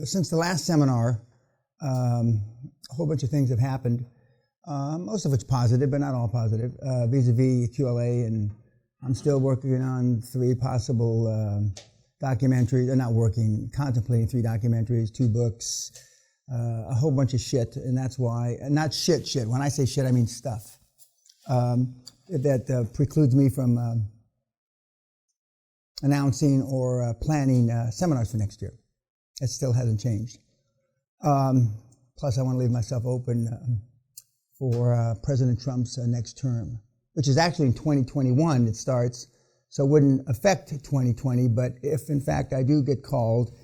since the last seminar, a whole bunch of things have happened, most of which positive, but not all positive, vis-a-vis QLA, and I'm still working on 3 possible documentaries. They're not working, contemplating 3 documentaries, 2 books, a whole bunch of shit, and that's why, not shit. When I say shit, I mean stuff. That precludes me from announcing or planning seminars for next year. It still hasn't changed. Plus, I want to leave myself open for President Trump's next term, which is actually in 2021 it starts, so it wouldn't affect 2020, but if in fact I do get called,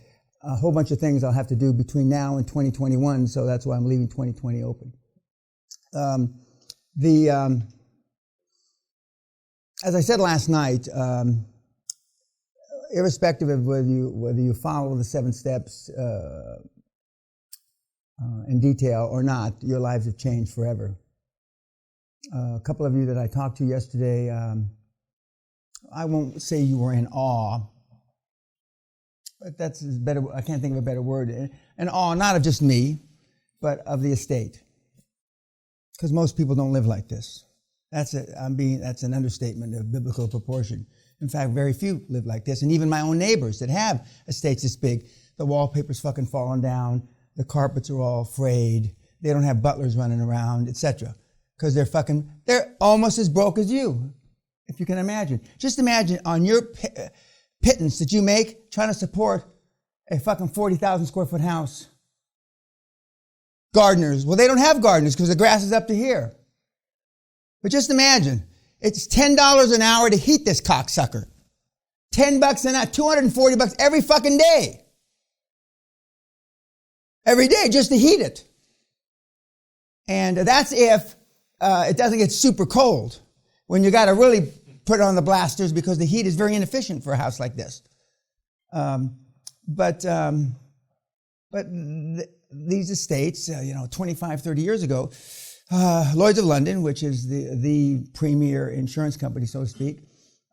a whole bunch of things I'll have to do between now and 2021, so that's why I'm leaving 2020 open. As I said last night, irrespective of whether you follow the 7 steps in detail or not, your lives have changed forever. A couple of you that I talked to yesterday, I won't say you were in awe, but that's better. I can't think of a better word. An awe, not of just me, but of the estate, because most people don't live like this. That's an understatement of biblical proportion. In fact, very few live like this, and even my own neighbors that have estates this big, the wallpaper's fucking falling down, the carpets are all frayed, they don't have butlers running around, etc. Because they're almost as broke as you, if you can imagine. Just imagine on your pittance that you make trying to support a fucking 40,000 square foot house. Gardeners, well, they don't have gardeners because the grass is up to here. But just imagine, it's $10 an hour to heat this cocksucker. $10 an hour, $240 every fucking day. Every day, just to heat it. And that's if it doesn't get super cold, when you got to really put it on the blasters because the heat is very inefficient for a house like this. But these estates, 25, 30 years ago, Lloyd's of London, which is the premier insurance company, so to speak,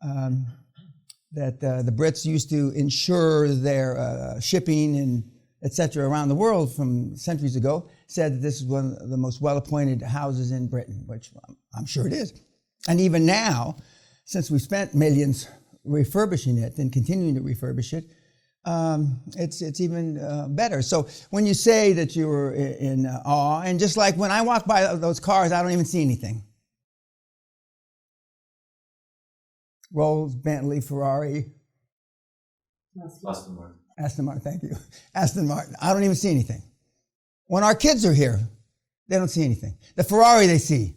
that the Brits used to insure their shipping and et cetera around the world from centuries ago, said that this is one of the most well-appointed houses in Britain, which I'm sure it is. And even now, since we spent millions refurbishing it and continuing to refurbish it, it's even better. So when you say that you were in awe, and just like when I walk by those cars, I don't even see anything. Rolls, Bentley, Ferrari. Aston Martin, thank you. Aston Martin, I don't even see anything. When our kids are here, they don't see anything. The Ferrari they see.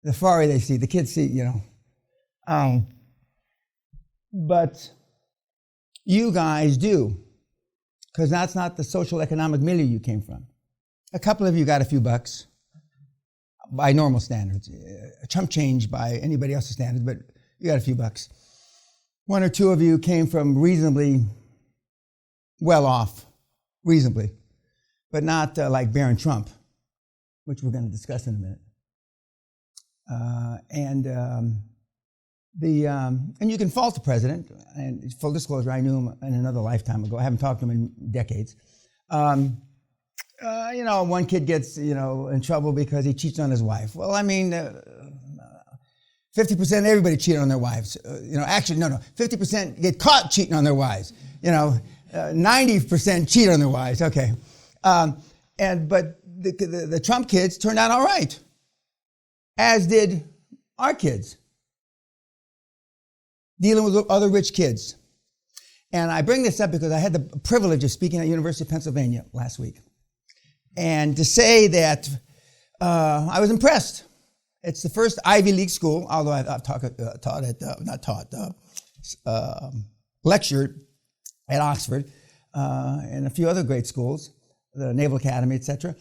The kids see, But you guys do, because that's not the social economic milieu you came from. A couple of you got a few bucks by normal standards, a chump change by anybody else's standards, but you got a few bucks. 1 or 2 of you came from reasonably well off, but not like Barron Trump, which we're going to discuss in a minute. And you can fault the president, and full disclosure, I knew him in another lifetime ago. I haven't talked to him in decades. One kid gets, in trouble because he cheats on his wife. Well, 50% of everybody cheated on their wives. 50% get caught cheating on their wives. 90% cheat on their wives. Okay. But the Trump kids turned out all right, as did our kids, dealing with other rich kids. And I bring this up because I had the privilege of speaking at University of Pennsylvania last week. And to say that I was impressed. It's the first Ivy League school, although I've lectured at Oxford and a few other great schools, the Naval Academy, etc.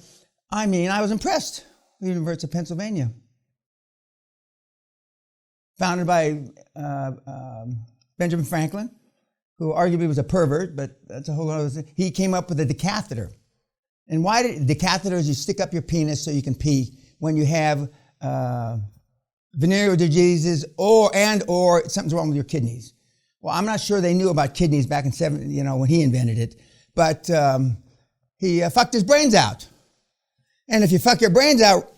I was impressed with the University of Pennsylvania. Founded by Benjamin Franklin, who arguably was a pervert, but that's a whole other thing. He came up with the decatheter. And why decatheter is you stick up your penis so you can pee when you have venereal diseases or something's wrong with your kidneys. Well, I'm not sure they knew about kidneys back in when he invented it, but he fucked his brains out. And if you fuck your brains out,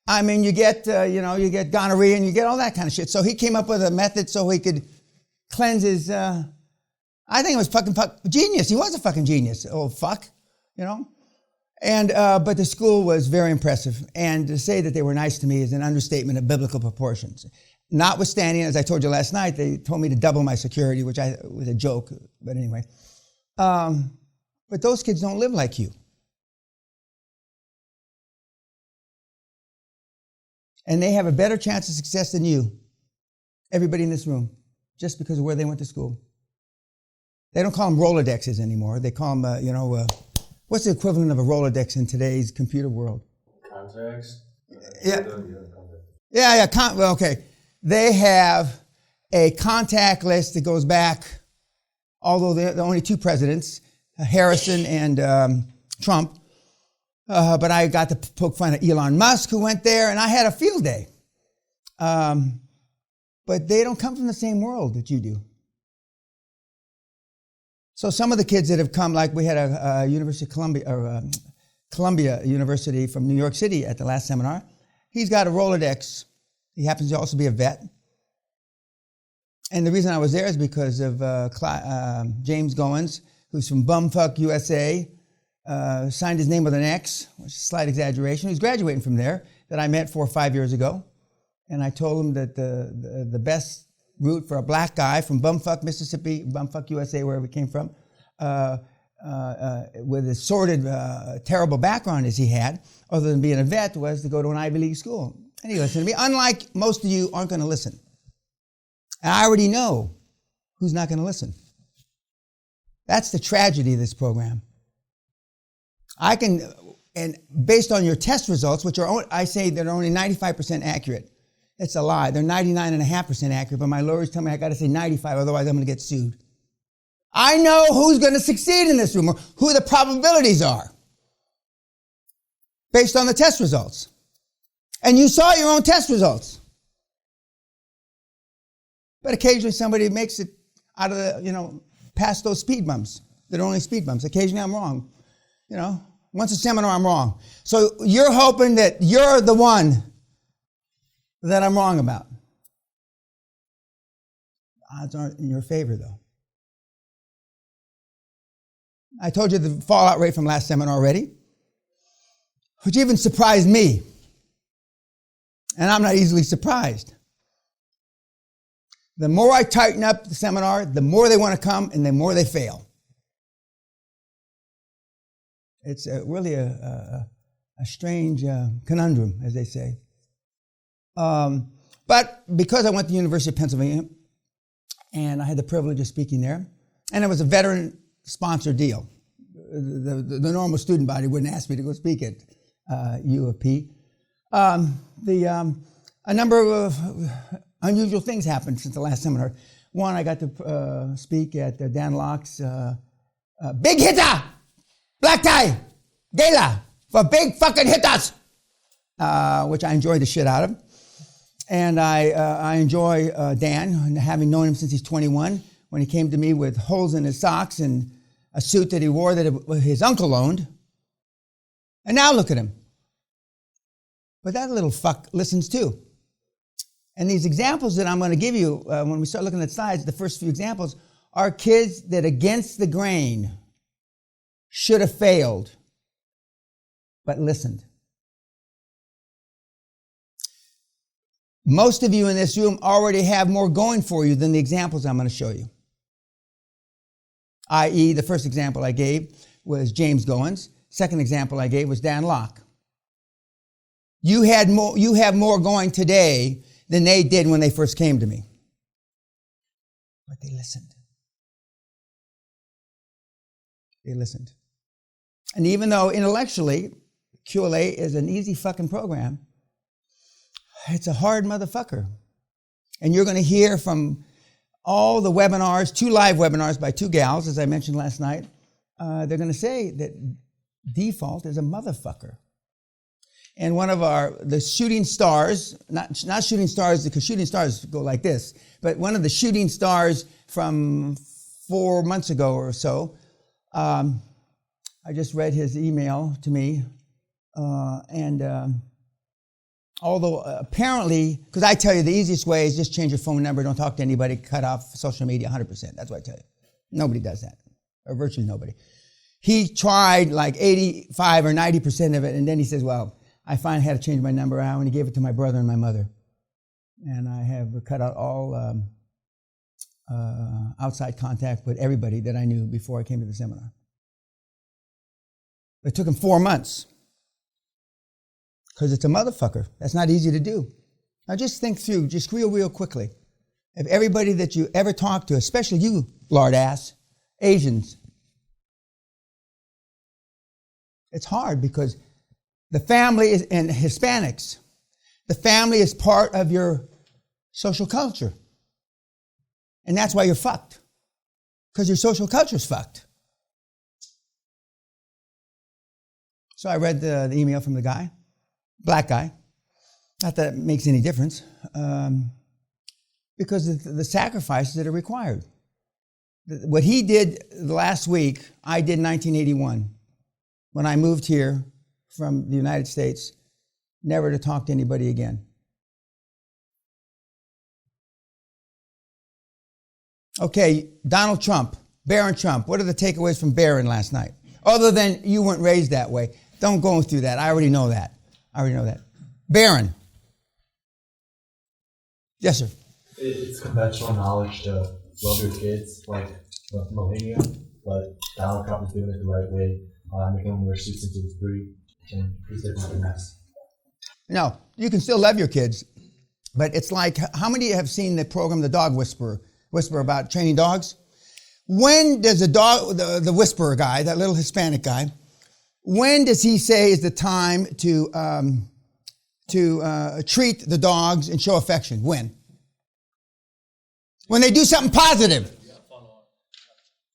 I mean, you get, you get gonorrhea and you get all that kind of shit. So he came up with a method so he could cleanse his, I think it was fucking genius. He was a fucking genius. Oh, fuck, And, but the school was very impressive. And to say that they were nice to me is an understatement of biblical proportions. Notwithstanding, as I told you last night, they told me to double my security, which was a joke, but anyway. But those kids don't live like you. And they have a better chance of success than you, everybody in this room, just because of where they went to school. They don't call them Rolodexes anymore. They call them, what's the equivalent of a Rolodex in today's computer world? Contacts? Yeah. Well, okay. They have a contact list that goes back, although they're the only two presidents, Harrison and Trump. But I got to poke fun at Elon Musk, who went there, and I had a field day. But they don't come from the same world that you do. So some of the kids that have come, like we had a University of Columbia, or Columbia University from New York City at the last seminar. He's got a Rolodex. He happens to also be a vet. And the reason I was there is because of James Goins, who's from Bumfuck, USA, signed his name with an X, which is a slight exaggeration. He's graduating from there, that I met 4 or 5 years ago. And I told him that the best route for a black guy from Bumfuck, Mississippi, Bumfuck, USA, wherever he came from, with a sordid, terrible background as he had, other than being a vet, was to go to an Ivy League school. And he listened to me, unlike most of you aren't going to listen. And I already know who's not going to listen. That's the tragedy of this program. And based on your test results, which are, I say they're only 95% accurate. It's a lie. They're 99.5% accurate, but my lawyers tell me I got to say 95, otherwise I'm going to get sued. I know who's going to succeed in this room, or who the probabilities are, based on the test results. And you saw your own test results. But occasionally somebody makes it out of the, past those speed bumps. They're only speed bumps. Occasionally I'm wrong. Once a seminar, I'm wrong. So you're hoping that you're the one that I'm wrong about. Odds aren't in your favor, though. I told you the fallout rate from last seminar already, which even surprised me. And I'm not easily surprised. The more I tighten up the seminar, the more they want to come and the more they fail. It's really a strange conundrum, as they say. But because I went to the University of Pennsylvania, and I had the privilege of speaking there, and it was a veteran-sponsored deal. The normal student body wouldn't ask me to go speak at U of P. A number of unusual things happened since the last seminar. One, I got to speak at Dan Locke's Big Hitter! Black Tie Gala for big fucking hitters, which I enjoyed the shit out of. And I enjoy Dan, having known him since he's 21, when he came to me with holes in his socks and a suit that he wore that his uncle owned. And now look at him. But that little fuck listens too. And these examples that I'm going to give you, when we start looking at slides, the first few examples are kids that against the grain should have failed, but listened. Most of you in this room already have more going for you than the examples I'm going to show you. I.e., the first example I gave was James Goins. Second example I gave was Dan Locke. You have more going today than they did when they first came to me. But they listened. They listened. And even though intellectually QLA is an easy fucking program, it's a hard motherfucker. And you're going to hear from all the webinars, 2 live webinars by 2 gals, as I mentioned last night. They're going to say that default is a motherfucker. And one of the shooting stars, not shooting stars because shooting stars go like this, but one of the shooting stars from 4 months ago or so, I just read his email to me, although apparently, because I tell you the easiest way is just change your phone number, don't talk to anybody, cut off social media 100%. That's what I tell you. Nobody does that, or virtually nobody. He tried like 85 or 90% of it, and then he says, well, I finally had to change my number out, and he gave it to my brother and my mother. And I have cut out all outside contact with everybody that I knew before I came to the seminar. It took him 4 months. Because it's a motherfucker. That's not easy to do. Now just think through, just real quickly. If everybody that you ever talk to, especially you, lard ass, Asians, it's hard because the family is, and Hispanics, the family is part of your social culture. And that's why you're fucked. Because your social culture's fucked. So I read the email from the guy, black guy. Not that it makes any difference. Because of the sacrifices that are required. What he did last week, I did in 1981. When I moved here from the United States, never to talk to anybody again. Okay, Donald Trump, Barron Trump. What are the takeaways from Barron last night? Other than you weren't raised that way. Don't go through that. I already know that. Barron. Yes, sir. It's conventional knowledge to love your kids, like the millennium, but Donald Trump is doing it the right way, making them wear suits into the street, and he's different than us. No, you can still love your kids, but it's like, how many have seen the program, The Dog Whisperer about training dogs? When does the whisperer guy, that little Hispanic guy, when does he say is the time to treat the dogs and show affection? When? When they do something positive.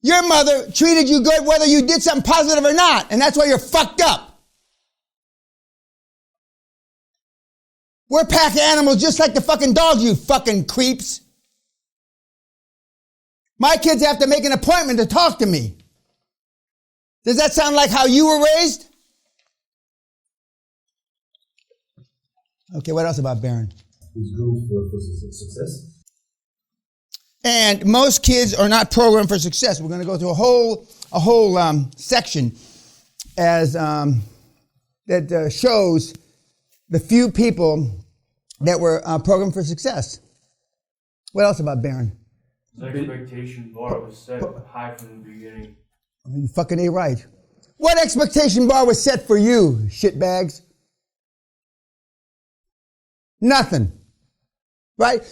Your mother treated you good whether you did something positive or not, and that's why you're fucked up. We're pack animals just like the fucking dogs, you fucking creeps. My kids have to make an appointment to talk to me. Does that sound like how you were raised? Okay, what else about Barron? He's groomed for success. And most kids are not programmed for success. We're going to go through a whole section as that shows the few people that were programmed for success. What else about Barron? The expectation bar was set high from the beginning. You fucking ain't right. What expectation bar was set for you, shitbags? Nothing. Right?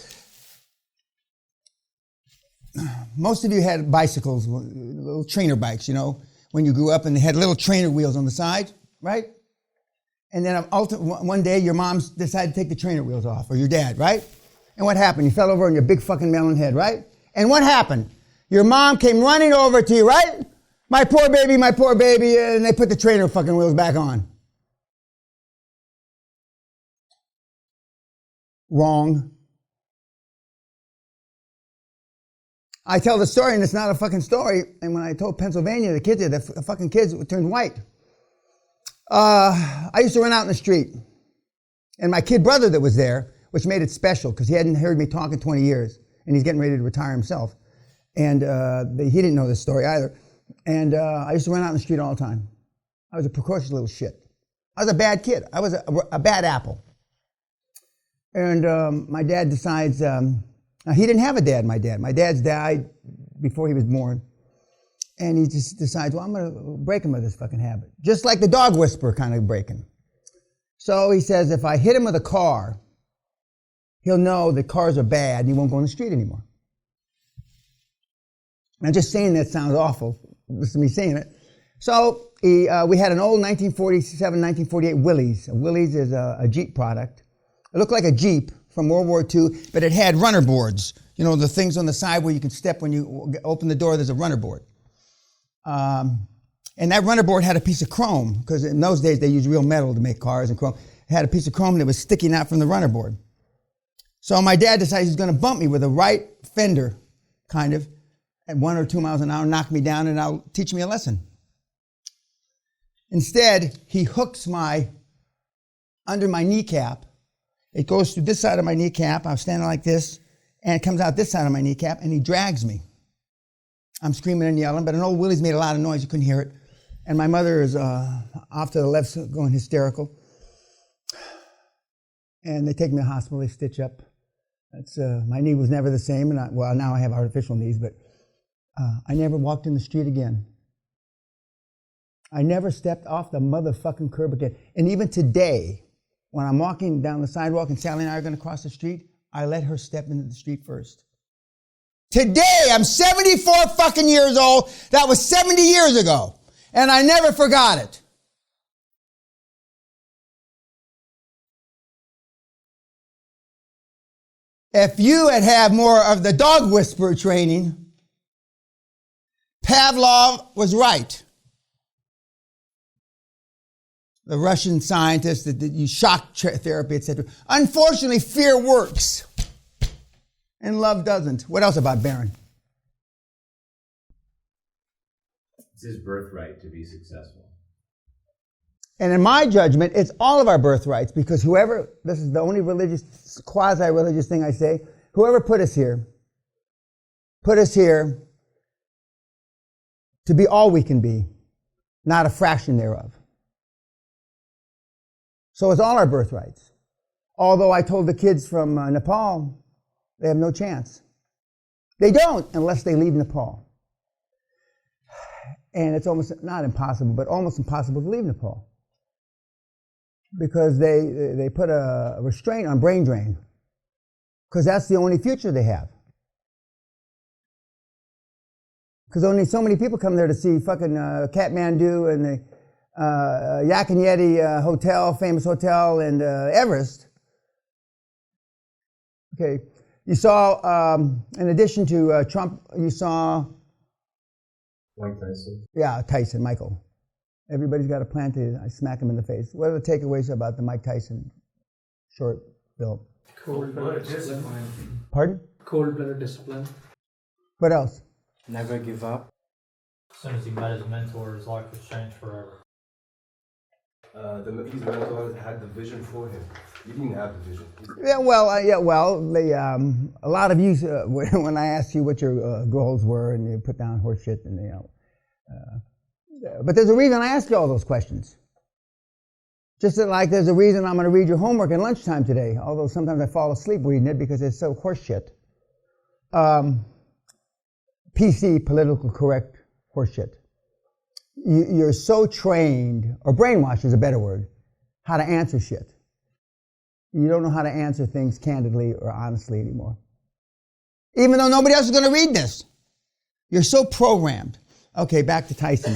Most of you had bicycles, little trainer bikes, you know, when you grew up, and they had little trainer wheels on the side, right? And then one day your mom decided to take the trainer wheels off, or your dad, right? And what happened? You fell over on your big fucking melon head, right? And what happened? Your mom came running over to you, right? My poor baby, and they put the trainer fucking wheels back on. Wrong. I tell the story, and it's not a fucking story. And when I told Pennsylvania, the kids there, the fucking kids turned white. I used to run out in the street. And my kid brother that was there, which made it special, because he hadn't heard me talk in 20 years, and he's getting ready to retire himself. And he didn't know this story either. And I used to run out in the street all the time. I was a precocious little shit. I was a bad kid. I was a bad apple. And my dad decides... he didn't have a dad, my dad. My dad's died before he was born. And he just decides, well, I'm going to break him of this fucking habit. Just like the dog whisperer kind of breaking. So he says, if I hit him with a car, he'll know that cars are bad and he won't go on the street anymore. Now, just saying that sounds awful. Listen to me saying it. So we had an old 1947, 1948 Willys. Willys is a Jeep product. It looked like a Jeep from World War II, but it had runner boards. You know, the things on the side where you can step when you open the door, there's a runner board. And that runner board had a piece of chrome, because in those days they used real metal to make cars and chrome. It had a piece of chrome that was sticking out from the runner board. So my dad decided he's going to bump me with a right fender, kind of, at 1 or 2 miles an hour, knock me down, and I'll teach me a lesson. Instead, he hooks under my kneecap. It goes through this side of my kneecap. I'm standing like this, and it comes out this side of my kneecap, and he drags me. I'm screaming and yelling, but an old Willie's made a lot of noise. You couldn't hear it. And my mother is off to the left, going hysterical. And they take me to the hospital. They stitch up. My knee was never the same. And now I have artificial knees, but I never walked in the street again. I never stepped off the motherfucking curb again. And even today, when I'm walking down the sidewalk and Sally and I are going to cross the street, I let her step into the street first. Today, I'm 74 fucking years old. That was 70 years ago. And I never forgot it. If you had more of the dog whisperer training, Pavlov was right. The Russian scientist that you shock therapy, etc. Unfortunately, fear works. And love doesn't. What else about Barron? It's his birthright to be successful. And in my judgment, it's all of our birthrights, because this is the only quasi-religious thing I say, whoever put us here to be all we can be, not a fraction thereof. So it's all our birthrights. Although I told the kids from Nepal, they have no chance. They don't unless they leave Nepal. And it's almost not impossible, but almost impossible to leave Nepal. Because they put a restraint on brain drain. Because that's the only future they have. Because only so many people come there to see fucking Kathmandu and the Yak and Yeti hotel, famous hotel, and Everest. Okay. You saw, in addition to Trump, you saw... Mike Tyson. Yeah, Tyson, Michael. Everybody's got a plan to smack him in the face. What are the takeaways about the Mike Tyson short film? Cold-blooded discipline. Pardon? Cold-blooded discipline. What else? Never give up. As soon as he met his mentor, his life was changed forever. His mentor had the vision for him. He didn't have the vision. A lot of you, when I asked you what your goals were, and you put down horse shit, and but there's a reason I ask you all those questions. Just like there's a reason I'm going to read your homework at lunchtime today, although sometimes I fall asleep reading it because it's so horse shit. PC, political correct horse shit. You're so trained, or brainwashed is a better word, how to answer shit. You don't know how to answer things candidly or honestly anymore. Even though nobody else is going to read this. You're so programmed. Okay, back to Tyson.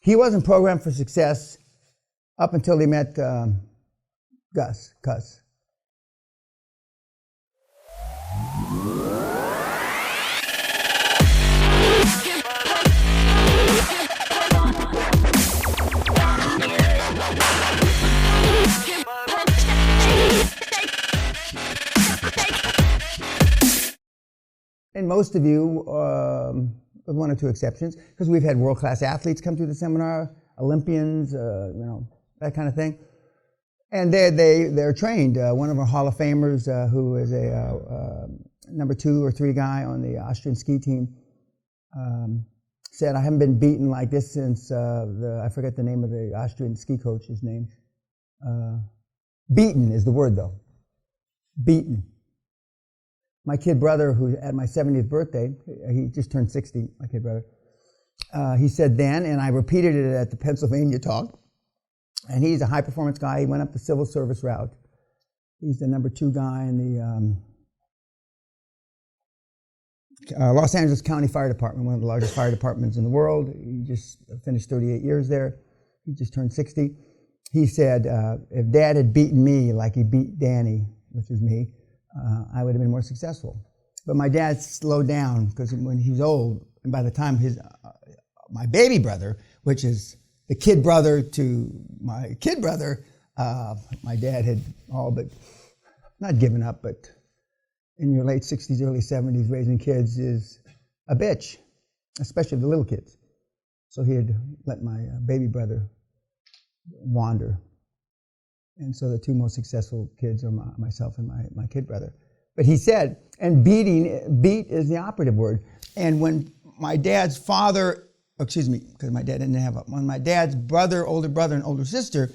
He wasn't programmed for success up until he met Cuss. And most of you, with one or two exceptions, because we've had world-class athletes come through the seminar, Olympians, that kind of thing. And they're trained. One of our Hall of Famers, who is a number 2 or 3 guy on the Austrian ski team, said, I haven't been beaten like this since, I forget the name of the Austrian ski coach's name. Beaten is the word, though. Beaten. My kid brother, who at my 70th birthday, he just turned 60, my kid brother, he said then, and I repeated it at the Pennsylvania talk, and he's a high-performance guy. He went up the civil service route. He's the number 2 guy in the Los Angeles County Fire Department, one of the largest fire departments in the world. He just finished 38 years there. He just turned 60. He said, if Dad had beaten me like he beat Danny, which is me, I would have been more successful. But my dad slowed down because when he was old, and by the time my baby brother, which is the kid brother to my kid brother, my dad had all but not given up, but in your late 60s, early 70s, raising kids is a bitch, especially the little kids. So he had let my baby brother wander. And so the two most successful kids are myself and my kid brother. But he said, and beat is the operative word. And when my dad's father, because my dad didn't have when my dad's older brother and older sister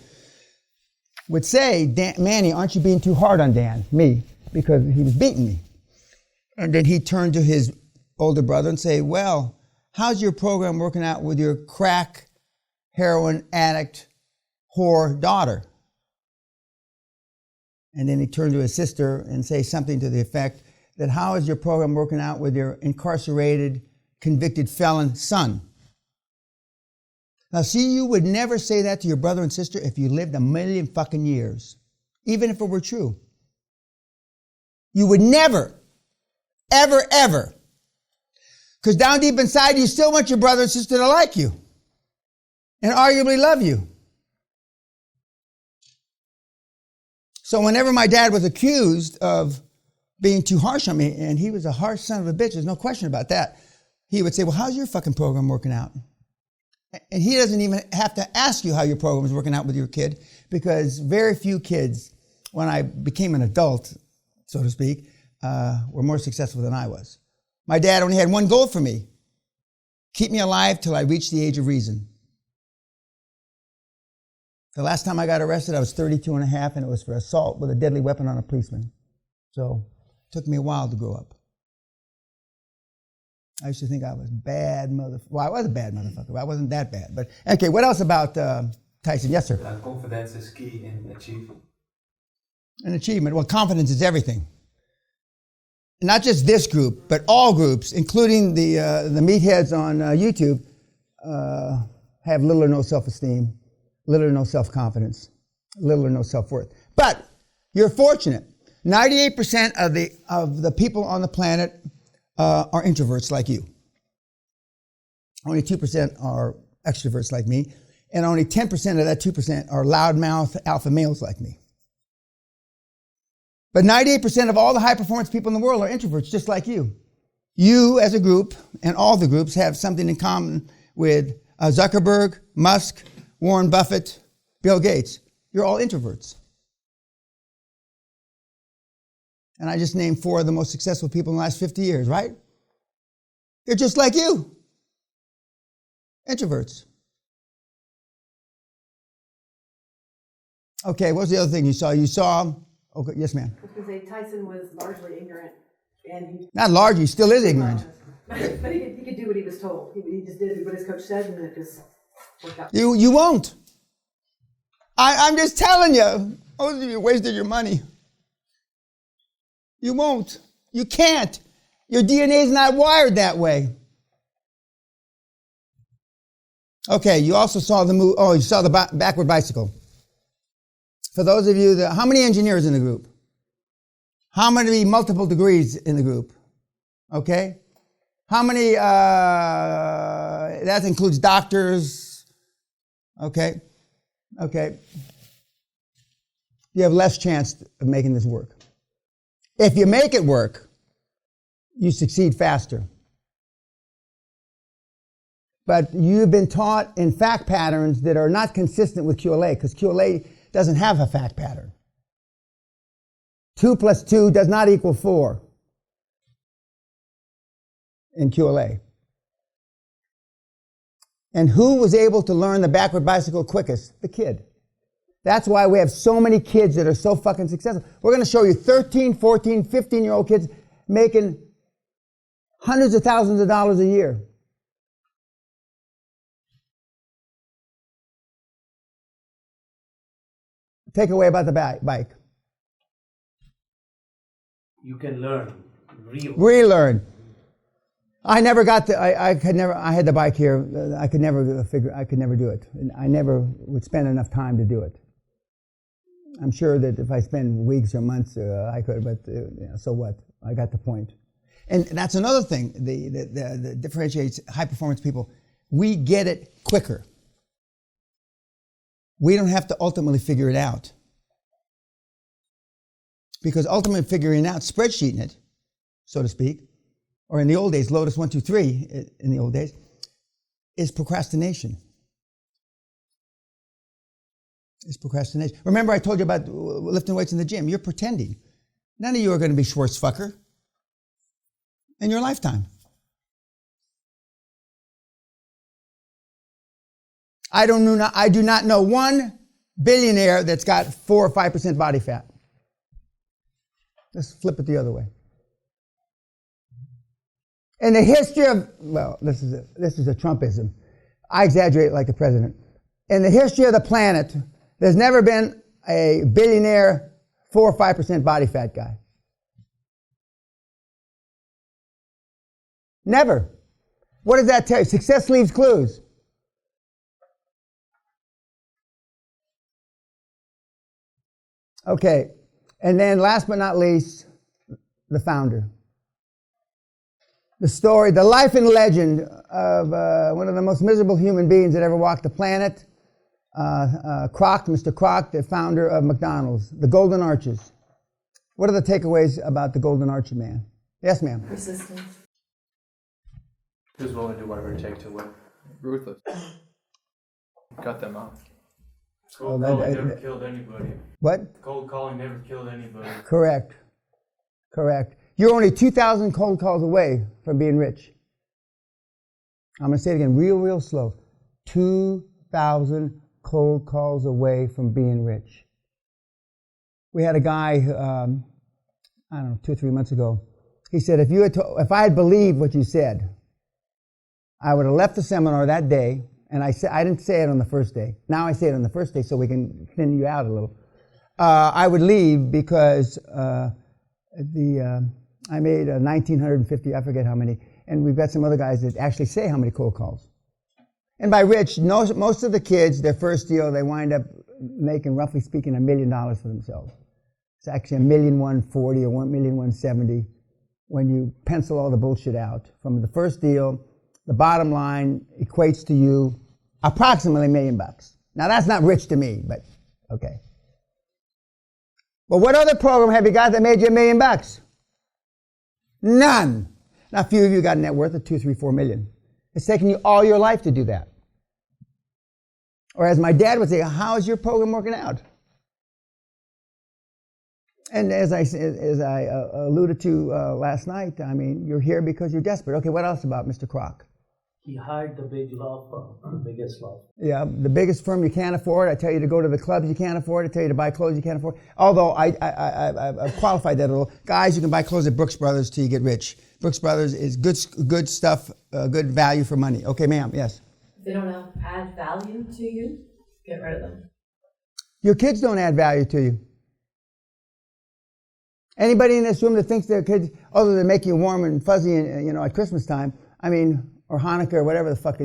would say, Manny, aren't you being too hard on Dan? Me, because he was beating me. And then he'd turn to his older brother and say, well, how's your program working out with your crack, heroin addict, whore daughter? And then he'd turn to his sister and say something to the effect that, how is your program working out with your incarcerated, convicted felon son? Now, see, you would never say that to your brother and sister if you lived a million fucking years, even if it were true. You would never, ever, ever. Because down deep inside, you still want your brother and sister to like you and arguably love you. So whenever my dad was accused of being too harsh on me, and he was a harsh son of a bitch, there's no question about that, he would say, well, how's your fucking program working out? And he doesn't even have to ask you how your program is working out with your kid, because very few kids, when I became an adult, so to speak, were more successful than I was. My dad only had one goal for me: keep me alive till I reach the age of reason. The last time I got arrested, I was 32 and a half, and it was for assault with a deadly weapon on a policeman. So it took me a while to grow up. I used to think I was bad motherfucker. Well, I was a bad motherfucker, but I wasn't that bad. But okay, what else about Tyson? Yes, sir. Confidence is key in achievement. An achievement. Well, confidence is everything. Not just this group, but all groups, including the meatheads on YouTube, have little or no self-esteem, little or no self-confidence, little or no self-worth. But you're fortunate. 98% of the people on the planet are introverts like you. Only 2% are extroverts like me, and only 10% of that 2% are loudmouth alpha males like me. But 98% of all the high-performance people in the world are introverts just like you. You, as a group, and all the groups, have something in common with Zuckerberg, Musk, Warren Buffett, Bill Gates. You're all introverts. And I just named 4 of the most successful people in the last 50 years, right? They're just like you. Introverts. Okay, what's the other thing you saw? You saw, okay, yes, ma'am. I was going to say Tyson was largely ignorant. And he, Not large, he still is ignorant. but he could do what he was told. He just did what his coach said, and it just worked out. You won't. I'm just telling you. Most of you wasted your money. You won't. You can't. Your DNA is not wired that way. Okay, you also saw you saw the backward bicycle. For those of you how many engineers in the group? How many multiple degrees in the group? Okay? How many, that includes doctors. Okay? Okay. You have less chance of making this work. If you make it work, you succeed faster. But you've been taught in fact patterns that are not consistent with QLA, because QLA doesn't have a fact pattern. 2 + 2 does not equal 4 in QLA. And who was able to learn the backward bicycle quickest? The kid. That's why we have so many kids that are so fucking successful. We're going to show you 13, 14, 15-year-old kids making hundreds of thousands of dollars a year. Take away about the bike. You can learn. Relearn. I never got to, I had the bike here. I could never do it. And I never would spend enough time to do it. I'm sure that if I spend weeks or months, I could, but so what? I got the point. And that's another thing that differentiates high-performance people. We get it quicker. We don't have to ultimately figure it out. Because ultimately figuring out, spreadsheeting it, so to speak, or in the old days, Lotus 1, 2, 3, in the old days, is procrastination. It's procrastination. Remember I told you about lifting weights in the gym. You're pretending. None of you are going to be Schwarzfucker in your lifetime. I do not know one billionaire that's got 4 or 5% body fat. Let's flip it the other way. In the history of, well, this is a Trumpism. I exaggerate like the president. In the history of the planet, there's never been a billionaire 4 or 5% body fat guy. Never. What does that tell you? Success leaves clues. Okay, and then last but not least, the founder. The story, the life and legend of one of the most miserable human beings that ever walked the planet, Kroc, Mr. Kroc, the founder of McDonald's, the Golden Arches. What are the takeaways about the Golden Arches man? Yes, ma'am. Persistence. He was willing to do whatever it takes to win. Ruthless. Got them out. Cold calling never killed anybody. What? Cold calling never killed anybody. Correct. You're only 2,000 cold calls away from being rich. I'm going to say it again real slow. 2,000 cold calls away from being rich. We had a guy, I don't know, 2 or 3 months ago. He said, if I had believed what you said, I would have left the seminar that day. And I didn't say it on the first day. Now I say it on the first day so we can thin you out a little. I would leave because I made 1,950, I forget how many, and we've got some other guys that actually say how many cold calls. And by rich, most of the kids, their first deal, they wind up making, roughly speaking, $1 million for themselves. It's actually $1,140,000 or $1,170,000 when you pencil all the bullshit out. From the first deal, the bottom line equates to you approximately $1 million. Now that's not rich to me, but okay. But what other program have you got that made you $1 million? None. Now a few of you got a net worth of 2, 3, 4 million. It's taken you all your life to do that. Or as my dad would say, how's your program working out? And as I alluded to last night, I mean, you're here because you're desperate. Okay, what else about Mr. Kroc? He hired the big law firm, the biggest law firm. Yeah, the biggest firm you can't afford. I tell you to go to the clubs you can't afford. I tell you to buy clothes you can't afford. Although I've qualified that a little. Guys, you can buy clothes at Brooks Brothers till you get rich. Brooks Brothers is good stuff, good value for money. Okay, ma'am, yes? If they don't add value to you, get rid of them. Your kids don't add value to you. Anybody in this room that thinks their kids, other than making you warm and fuzzy, at Christmas time, or Hanukkah or whatever the fuck,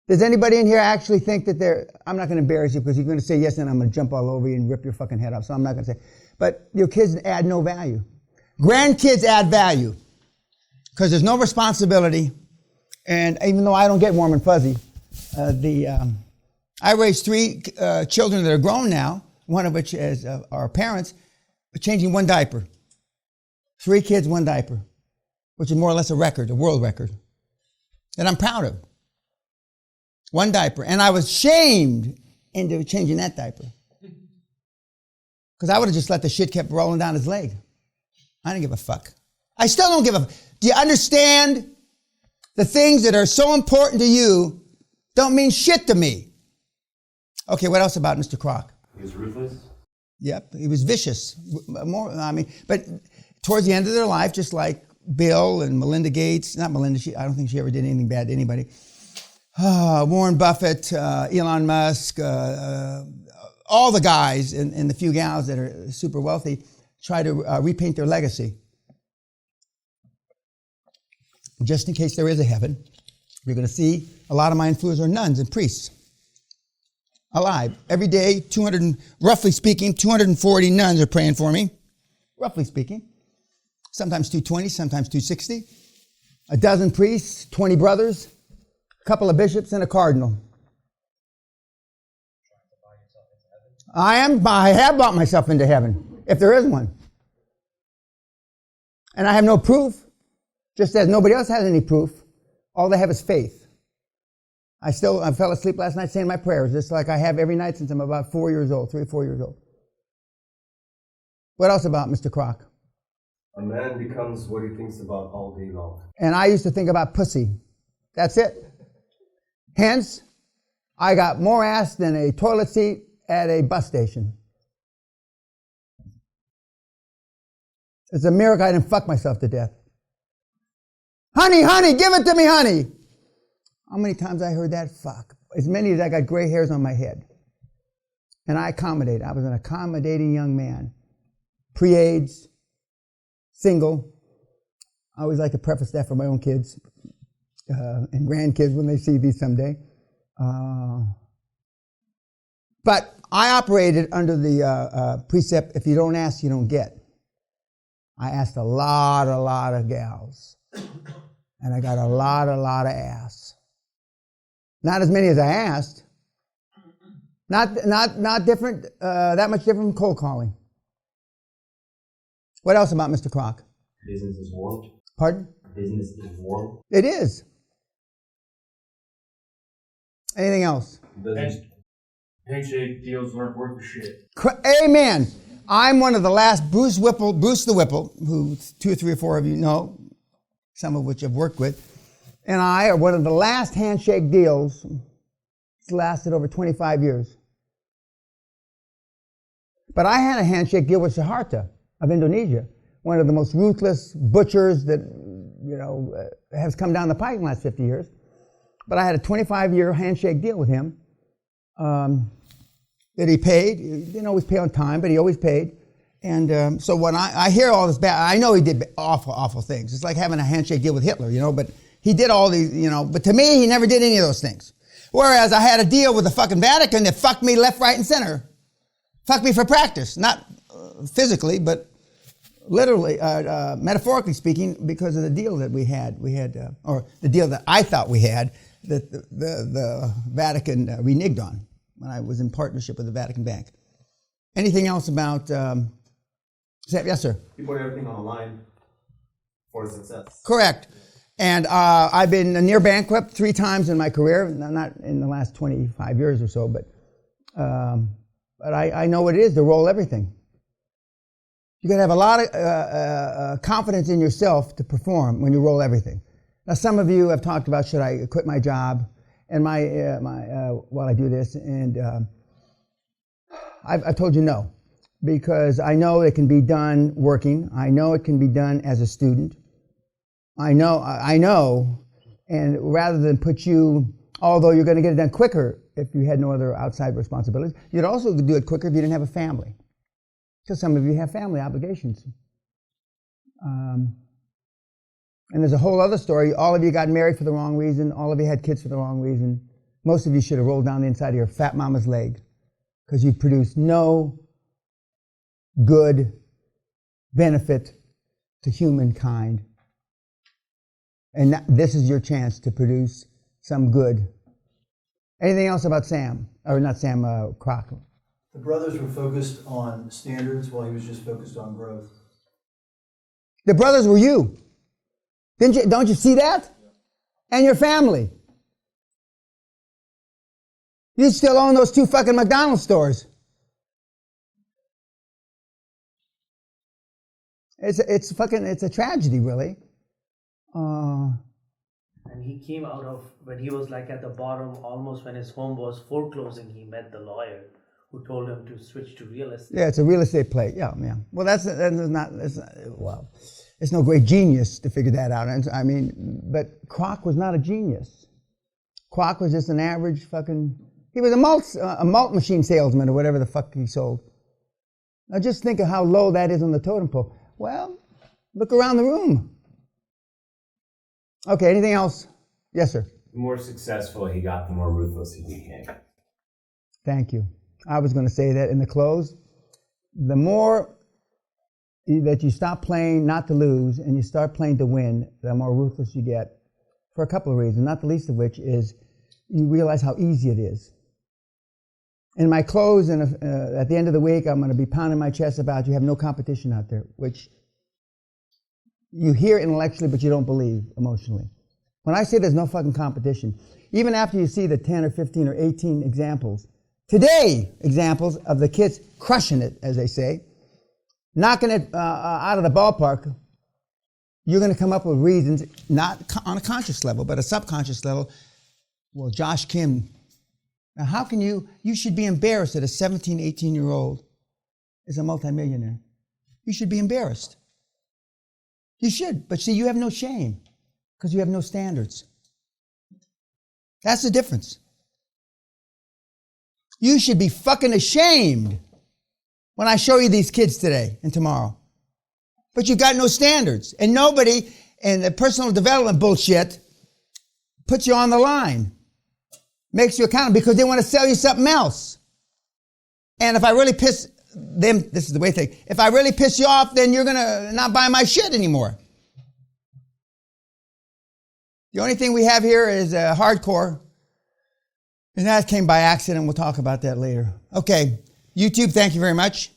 Does anybody in here actually think that I'm not going to embarrass you because you're going to say yes and I'm going to jump all over you and rip your fucking head off, so I'm not going to say. But your kids add no value. Grandkids add value because there's no responsibility. And even though I don't get warm and fuzzy, I raised 3 children that are grown now, one of which is our parents, changing 1 diaper. 3 kids, 1 diaper, which is more or less a record, a world record, that I'm proud of. 1 diaper. And I was shamed into changing that diaper. Because I would have just let the shit kept rolling down his leg. I didn't give a fuck. I still don't give a fuck. Do you understand? The things that are so important to you don't mean shit to me. Okay, what else about Mr. Kroc? He was ruthless. Yep, he was vicious. But towards the end of their life, just like Bill and Melinda Gates, not Melinda, I don't think she ever did anything bad to anybody. Warren Buffett, Elon Musk, all the guys and the few gals that are super wealthy try to repaint their legacy. Just in case there is a heaven, you're going to see a lot of my influencers are nuns and priests. Alive. Every day, roughly speaking, 240 nuns are praying for me. Roughly speaking. Sometimes 220, sometimes 260. A dozen priests, 20 brothers, a couple of bishops, and a cardinal. I have bought myself into heaven, if there is one. And I have no proof, just as nobody else has any proof. All they have is faith. I fell asleep last night saying my prayers, just like I have every night since I'm about 4 years old, 3 or 4 years old. What else about Mr. Kroc? A man becomes what he thinks about all day long. And I used to think about pussy. That's it. Hence, I got more ass than a toilet seat at a bus station. It's a miracle I didn't fuck myself to death. Honey, honey, give it to me, honey. How many times I heard that? Fuck. As many as I got gray hairs on my head. And I accommodated. I was an accommodating young man. Pre-AIDS, single. I always like to preface that for my own kids and grandkids when they see these someday. But I operated under the precept, if you don't ask, you don't get. I asked a lot of gals. And I got a lot of ass. Not as many as I asked. Not different, that much different from cold calling. What else about Mr. Kroc? Business is warm. Pardon? Business is warm. It is. Anything else? Handshake deals weren't worth the shit. Amen. I'm one of the last, Bruce the Whipple, who 2 or 3 or 4 of you know, some of which I've worked with, and I are one of the last handshake deals. It's lasted over 25 years. But I had a handshake deal with Suharto of Indonesia, one of the most ruthless butchers that, has come down the pike in the last 50 years. But I had a 25-year handshake deal with him that he paid. He didn't always pay on time, but he always paid. And so when I hear all this bad, I know he did awful things. It's like having a handshake deal with Hitler, but he did all these, but to me, he never did any of those things. Whereas I had a deal with the fucking Vatican that fucked me left, right, and center. Fucked me for practice. Not physically, but literally, metaphorically speaking, because of the deal that we had. Or the deal that I thought we had, that the Vatican reneged on when I was in partnership with the Vatican Bank. Anything else about... yes, sir. You put everything on the line for success. Correct. And I've been near bankrupt 3 times in my career, not in the last 25 years or so, but I know what it is to roll everything. You got to have a lot of confidence in yourself to perform when you roll everything. Now, some of you have talked about, should I quit my job and while I do this, and I've told you no, because I know it can be done working. I know it can be done as a student. I know, and rather than put you, although you're going to get it done quicker if you had no other outside responsibilities, you'd also do it quicker if you didn't have a family. Because some of you have family obligations. And there's a whole other story. All of you got married for the wrong reason. All of you had kids for the wrong reason. Most of you should have rolled down the inside of your fat mama's leg because you produced no good benefit to humankind. And this is your chance to produce some good. Anything else about Sam? Or not Sam, Kroc? The brothers were focused on standards while he was just focused on growth. The brothers were you. Don't you see that? And your family. You still own those 2 fucking McDonald's stores. It's a tragedy, really. And he came out of, when he was like at the bottom, almost when his home was foreclosing, he met the lawyer who told him to switch to real estate. Yeah, it's a real estate play. Yeah. Well, it's no great genius to figure that out. I mean, but Kroc was not a genius. Kroc was just an average he was a malt machine salesman or whatever the fuck he sold. Now just think of how low that is on the totem pole. Well, look around the room. Okay, anything else? Yes, sir. The more successful he got, the more ruthless he became. Thank you. I was going to say that in the close. The more that you stop playing not to lose and you start playing to win, the more ruthless you get, for a couple of reasons, not the least of which is you realize how easy it is. In my close, and at the end of the week, I'm going to be pounding my chest about you have no competition out there, which you hear intellectually, but you don't believe emotionally. When I say there's no fucking competition, even after you see the 10 or 15 or 18 examples, today examples of the kids crushing it, as they say, knocking it out of the ballpark, you're going to come up with reasons, not on a conscious level, but a subconscious level. Well, Josh Kim, now how can you should be embarrassed that a 17, 18-year-old is a multimillionaire. You should be embarrassed. You should, but see, you have no shame because you have no standards. That's the difference. You should be fucking ashamed when I show you these kids today and tomorrow. But you got no standards. And nobody in the personal development bullshit puts you on the line. Makes you accountable because they want to sell you something else. And if I really piss them, this is the way they think, if I really piss you off, then you're going to not buy my shit anymore. The only thing we have here is hardcore. And that came by accident. We'll talk about that later. Okay. YouTube, thank you very much.